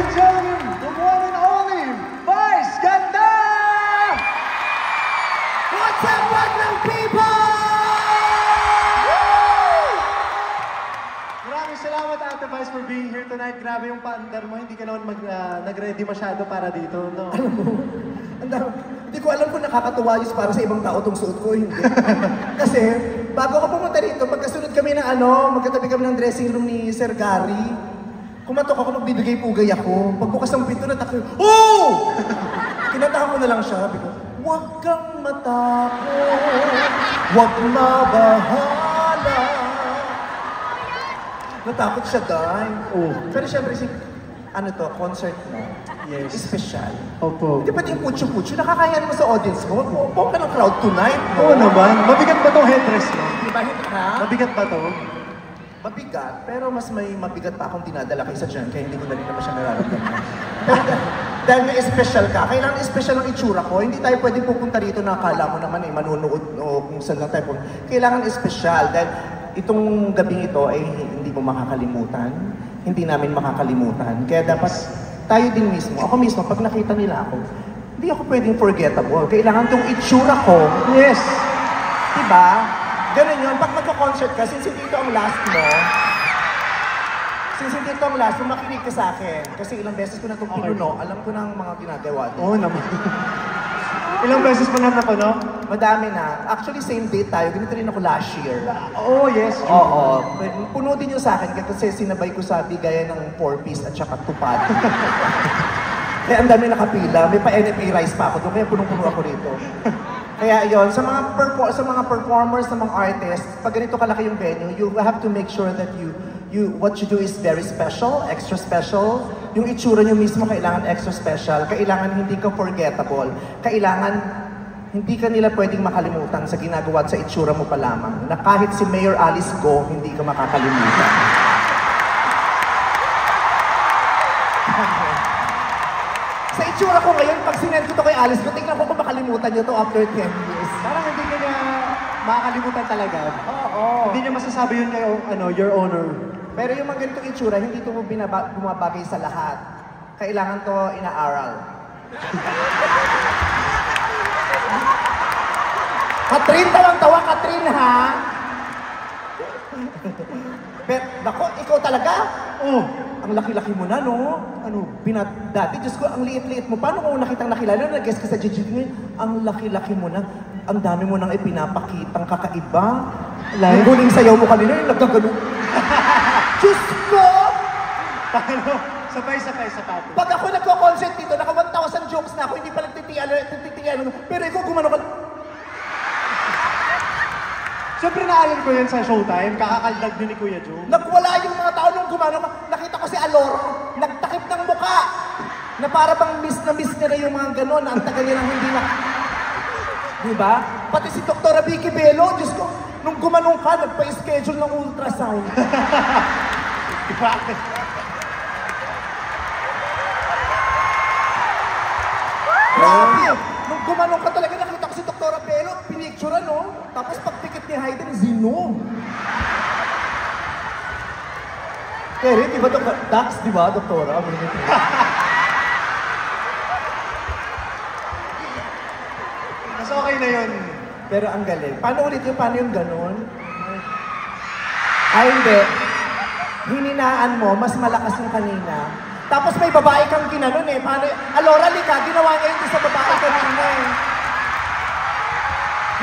and gentlemen, the one and only Vice Ganda! What's up, Waglang people? Maraming salamat, Ate Vice, for being here tonight. Grabe yung paandar mo. Hindi ka naman nag-ready masyado para dito, no? Alam mo, hindi ko alam kung nakakatuwa yun para sa ibang tao itong suot ko, hindi. Kasi, bago ako pumunta rito, magkasunod kami ng magkatabi kami ng dressing room ni Sir Gary. Kumatok ako, magbibigay pugay ako. Pagbukas ng pinto, natakot. Oh! Kinatahan ko na lang siya. Sabi ko, huwag kang matakot, huwag mabahala. Natakot siya, dahil. Oh. Pero syempre, concert mo. Yes. Special. Opo. Hindi pati yung putyo-putyo, nakakayan mo sa audience mo. Buong ka ng crowd tonight. Oo naman. Mabigat ba tong headdress mo? Diba, ha? Mabigat ba to? Mabigat, pero mas may mabigat pa akong dinadala kaysa dyan, kaya hindi ko na rin naman siya nararamdaman. Pero dahil may special ka, kailangan special ang itsura ko. Hindi tayo pwedeng pupunta rito na akala mo naman manunood o kung saan lang tayo pupunta. Kailangan special dahil itong gabing ito ay hindi mo makakalimutan. Hindi namin makakalimutan. Kaya dapat tayo din mismo, ako mismo, pag nakita nila ako, hindi ako pwedeng forgettable. Kailangan itong itsura ko. Yes! Diba? Ganun yun. Pag magko-concert ka, since hindi ito ang last mo, makinig ka sa akin. Kasi ilang beses ko na itong pinuno, alam ko ng mga ginagawa. Oo naman. Ilang beses mo na napano? Madami na. Actually, same date tayo. Ganito rin ako last year. Oh, yes. Oo. Puno din yung sa akin kasi sinabay ko sa bigaya ng 4-piece at saka tupad. Kaya ang dami nakapila. May pa-NFA rice pa ako doon. Kaya punong-puno ako rito. Kaya yon sa mga performers, sa mga artists, pag ganito kalaki yung venue, you have to make sure that what you do is very special, extra special. Yung itsura nyo mismo kailangan extra special. Kailangan hindi ka forgettable. Kailangan hindi ka nila pwedeng makalimutan sa ginagawa at sa itsura mo pa lamang. Na kahit si Mayor Alice Go, hindi ka makakalimutan. Sa itsura ko ngayon, pag sinend ko to kay Alice Go, tingnan ko kung makalimutan nyo to after 10 years. Parang hindi ka niya makakalimutan talaga. Oo. Hindi niya masasabi yun kay your honor. Pero yung mga ganitong itsura, hindi ito bumabagay sa lahat. Kailangan to inaaral. Katrin, tawang-tawa, Katrin, ha? Pero, nako, ikaw talaga? Oh, Ang laki-laki mo na, no? Dati, Diyos ko, ang liit-liit mo. Paano kung nakitang nakilala, nag-guest ka sa Gigi ngayon? Ang laki-laki mo na. Ang dami mo nang ipinapakitang kakaiba. Yung huling sayaw mo kanina, yung nagkagano. Diyos ko! paano? Sabay-sabay sa pato. Pag ako nagko-concert dito, naka 1,000 jokes na ako, hindi pa nagtitiyan. Pero ikaw gumano ka. Siyempre naalala ko yan sa Showtime, kakakaldag din ni Kuya Joe. Nagwala yung mga tao nung gumano ka. Nakita ko si Alora, nagtakip ng muka. Na para bang miss nila yung mga ganon, na ang tagal nilang hindi na... Diba? Pati si Dr. Vicky Bello, Diyos ko, nung gumanong ka, nagpa-schedule ng ultrasound. Bakit? Grabe! Nung gumanong ka talaga, nakita ko si Dr. Bello, pinicture no? Tapos pagpikit ni Hayden, zino. Kaya di ba, Dax, di ba, Doktora? Mas okay na yun. Pero ang galing. Paano ulit yung, paano yung ganon? Ay, hindi. Hininaan mo, mas malakas yung kanina. Tapos may babae kang ginanon eh. Paano, Alora, Lika, ginawa niya yung sa babae kanina eh.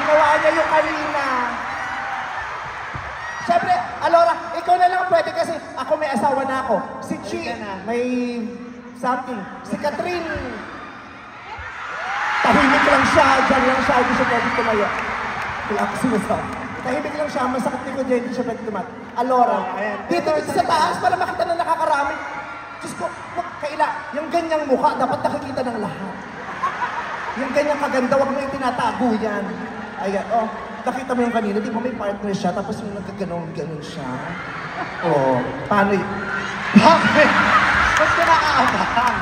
Ginawa niya yung kanina. Siyempre, Alora, ikaw na lang pwede kasi ako may asawa na ako. Si Chi, may something. Si Catherine, tahimik lang siya, dyan lang siya, hindi siya pwede tumaya. Wala ako sinasabi. Tahimik lang siya, masakit ni ko dyan, hindi siya pwede tumaya. Alora, dito sa taas para makita na nakakarami. Diyos ko, yung ganyang mukha, dapat nakikita ng lahat. Yung ganyang kaganda, wag mo yung tinatago yan. Ayan, nakita mo yung kanina, di ba may partner siya, tapos yung nagkaganon siya. Paano yun? Bakit? Ba't ka nakaabahan?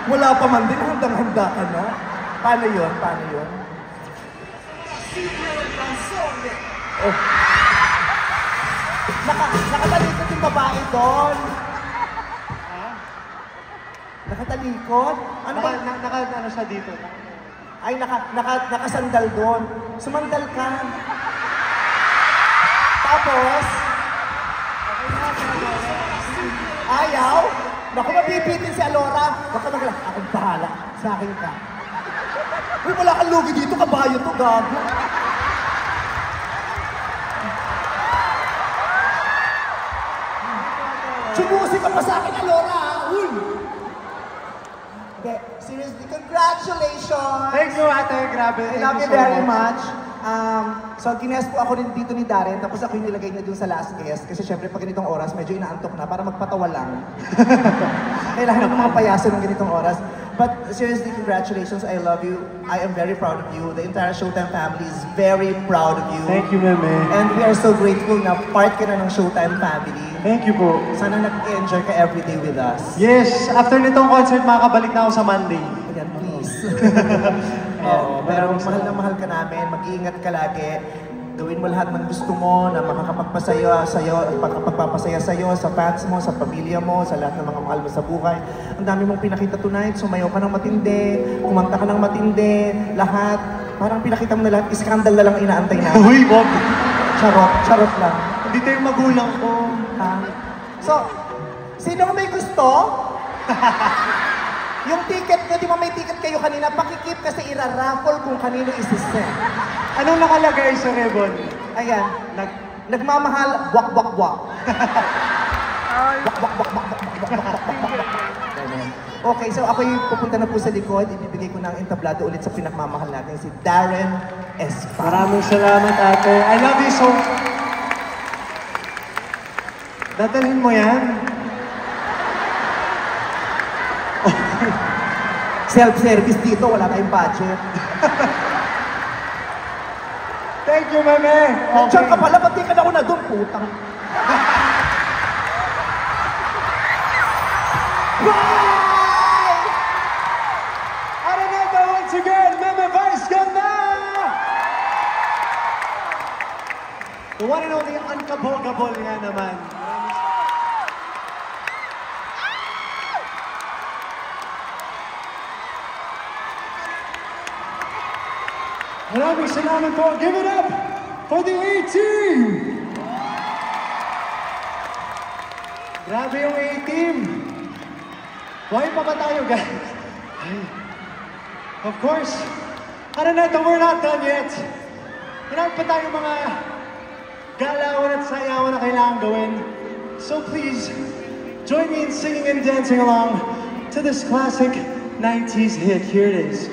Wala pa man din, handang-handa ka na. Paano yun? Nakatalikot yung babae doon. Nakatalikod? Ano ba? Ano siya dito? Ay, nakasandal doon. Sumandal ka. Tapos, ayaw? Naku, mapipitin si Alora. Baka magla, akong bahala. Sa akin ka. Uy, wala kang lugi dito. Kabayo to, gago. Sumusi ka pa sa akin, Alora, ha? Uy! Okay, seriously, congratulations! Thank you, ate. Grabe. I love you very much. So, gines po ako rin dito ni Darren, tapos ako yung nilagay niya dun sa last guest. Kasi syempre, pag ganitong oras, medyo inaantok na para magpatawa lang. Kailangan ng mga payaso ng ganitong oras. But seriously, congratulations. I love you. I am very proud of you. The entire Showtime family is very proud of you. Thank you, Meme. And we are so grateful na part ka na ng Showtime family. Thank you po. Sana nag-enjoy ka everyday with us. Yes, after nitong concert, makakabalik na ako sa Monday. Ayan, please. Pero mahal na mahal ka namin. Mag-iingat ka lagi. Gawin mo lahat ng gusto mo na makakapagpasaya sa'yo, pagpapasaya sa'yo, sa fans mo, sa pamilya mo, sa lahat ng mga mahal mo sa buhay. Ang dami mong pinakita tonight, sumayaw ka ng matindi, kumanta ka ng matindi, lahat. Parang pinakita mo na lahat, iskandal na lang inaantay na. Uy, Bob! Charot lang. Hindi tayo magulang ko. So, sino may gusto? Yung ticket nyo, di ba may ticket kayo kanina, pakikip kasi ira-raffle kung kanino isisend. Anong nakalagay sa ribbon? Ayan, nagmamahal, wak. Wak. Okay, so ako yung pupunta na po sa likod, ibibigay ko ng entablado ulit sa pinakmamahal natin, si Darren Espa. Maraming salamat, ate. I love you so much. Dadalhin mo yan? Self-service dito, wala tayong budget. Thank you, Meme. Nandiyan ka pala, ba't di ka na ako na doon, putang? Bye! Araneta once again, Meme Vice ganda! The one and only unkabogable nga naman. Maraming salamat po. Give it up for the A-Team! Grabe yung A-Team. Buhay pa ba tayo, guys? Of course. Araneta, we're not done yet. Marami pa tayong mga galawan at sayawan na kailangan gawin. So please, join me in singing and dancing along to this classic 90s hit. Here it is.